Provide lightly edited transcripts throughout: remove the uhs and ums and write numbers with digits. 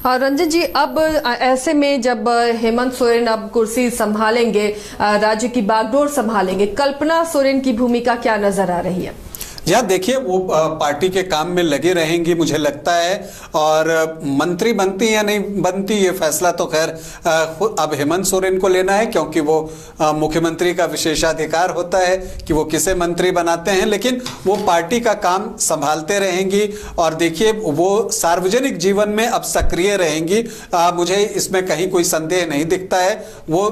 रंजन जी, अब ऐसे में जब हेमंत सोरेन अब कुर्सी संभालेंगे, राज्य की बागडोर संभालेंगे, कल्पना सोरेन की भूमिका क्या नजर आ रही है? यार देखिए, वो पार्टी के काम में लगे रहेंगी मुझे लगता है। और मंत्री बनती या नहीं बनती ये फैसला तो खैर अब हेमंत सोरेन को लेना है, क्योंकि वो मुख्यमंत्री का विशेषाधिकार होता है कि वो किसे मंत्री बनाते हैं। लेकिन वो पार्टी का काम संभालते रहेंगी और देखिए वो सार्वजनिक जीवन में अब सक्रिय रहेंगी। मुझे इसमें कहीं कोई संदेह नहीं दिखता है। वो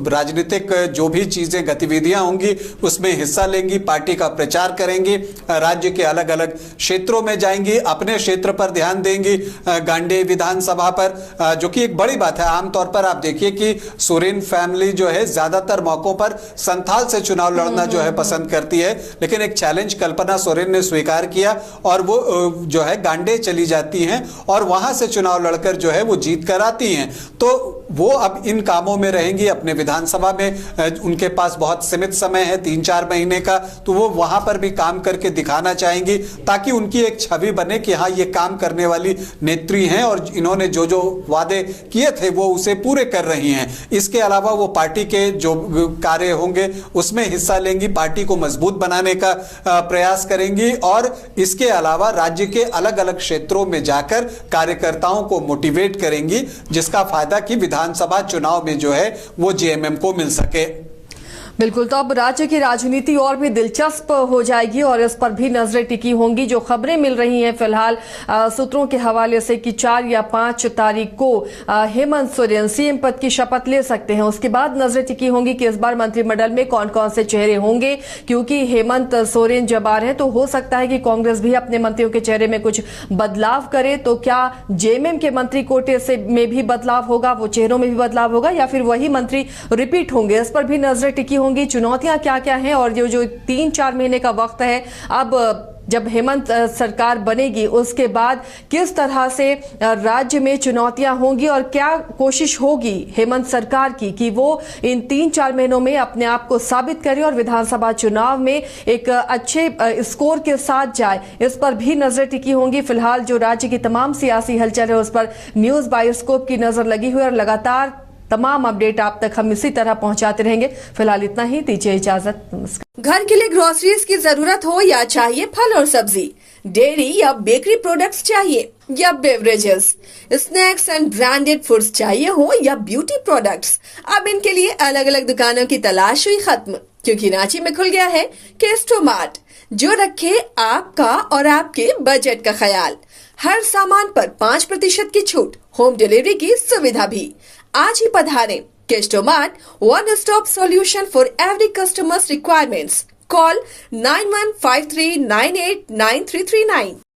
राजनीतिक जो भी चीजें गतिविधियां होंगी उसमें हिस्सा लेंगी, पार्टी का प्रचार करेंगी, राज्य के अलग अलग क्षेत्रों में जाएंगी, अपने क्षेत्र पर ध्यान देंगी, गांडे विधानसभा पर, जो कि एक बड़ी बात है। आमतौर पर आप देखिए कि सोरेन फैमिली जो है ज्यादातर मौकों पर संथाल से चुनाव लड़ना जो है पसंद करती है, लेकिन एक चैलेंज कल्पना सोरेन ने स्वीकार किया और वो जो है गांडे चली जाती हैं और वहां से चुनाव लड़कर जो है वो जीत कर आती हैं। तो वो अब इन कामों में रहेंगी। अपने विधानसभा में उनके पास बहुत सीमित समय है, 3-4 महीने का, तो वो वहां पर भी काम करके दिखाना चाहेंगी ताकि उनकी एक छवि बने कि हाँ ये काम करने वाली नेत्री हैं और इन्होंने जो जो वादे किए थे वो उसे पूरे कर रही हैं। इसके अलावा वो पार्टी के जो कार्य होंगे उसमें हिस्सा लेंगी, पार्टी को मजबूत बनाने का प्रयास करेंगी और इसके अलावा राज्य के अलग अलग क्षेत्रों में जाकर कार्यकर्ताओं को मोटिवेट करेंगी, जिसका फायदा कि विधानसभा चुनाव में जो है वो जेएमएम को मिल सके। बिल्कुल, तो अब राज्य की राजनीति और भी दिलचस्प हो जाएगी और इस पर भी नजरें टिकी होंगी। जो खबरें मिल रही हैं फिलहाल सूत्रों के हवाले से कि 4 या 5 तारीख को हेमंत सोरेन सीएम पद की शपथ ले सकते हैं। उसके बाद नजरें टिकी होंगी कि इस बार मंत्रिमंडल में कौन कौन से चेहरे होंगे, क्योंकि हेमंत सोरेन जब आ रहे हैं तो हो सकता है कि कांग्रेस भी अपने मंत्रियों के चेहरे में कुछ बदलाव करे। तो क्या जेएमएम के मंत्री कोटे से में भी बदलाव होगा, वो चेहरों में भी बदलाव होगा, या फिर वही मंत्री रिपीट होंगे? इस पर भी नजरें टिकी होंगी। चुनौतियां क्या क्या हैं और जो 3-4 महीने का वक्त है अब जब हेमंत सरकार बनेगी उसके बाद किस तरह से राज्य में चुनौतियां होंगी और क्या कोशिश होगी हेमंत सरकार की कि वो इन 3-4 महीनों में अपने आप को साबित करे और विधानसभा चुनाव में एक अच्छे स्कोर के साथ जाए, इस पर भी नजर टिकी होंगी। फिलहाल जो राज्य की तमाम सियासी हलचल है उस पर न्यूज बायोस्कोप की नजर लगी हुई और लगातार तमाम अपडेट आप तक हम इसी तरह पहुंचाते रहेंगे। फिलहाल इतना ही, दीजिए इजाजत, नमस्कार। घर के लिए ग्रोसरीज की जरूरत हो या चाहिए फल और सब्जी, डेयरी या बेकरी प्रोडक्ट्स चाहिए या beverages, snacks and branded foods चाहिए हो या ब्यूटी प्रोडक्ट्स, अब इनके लिए अलग अलग दुकानों की तलाश हुई खत्म, क्योंकि रांची में खुल गया है केस्टो मार्ट, जो रखे आपका और आपके बजट का ख्याल। हर सामान पर 5% की छूट, होम डिलीवरी की सुविधा भी। आज ही पधारें। Kesto mart, one stop solution for every customers requirements. Call 9153989339।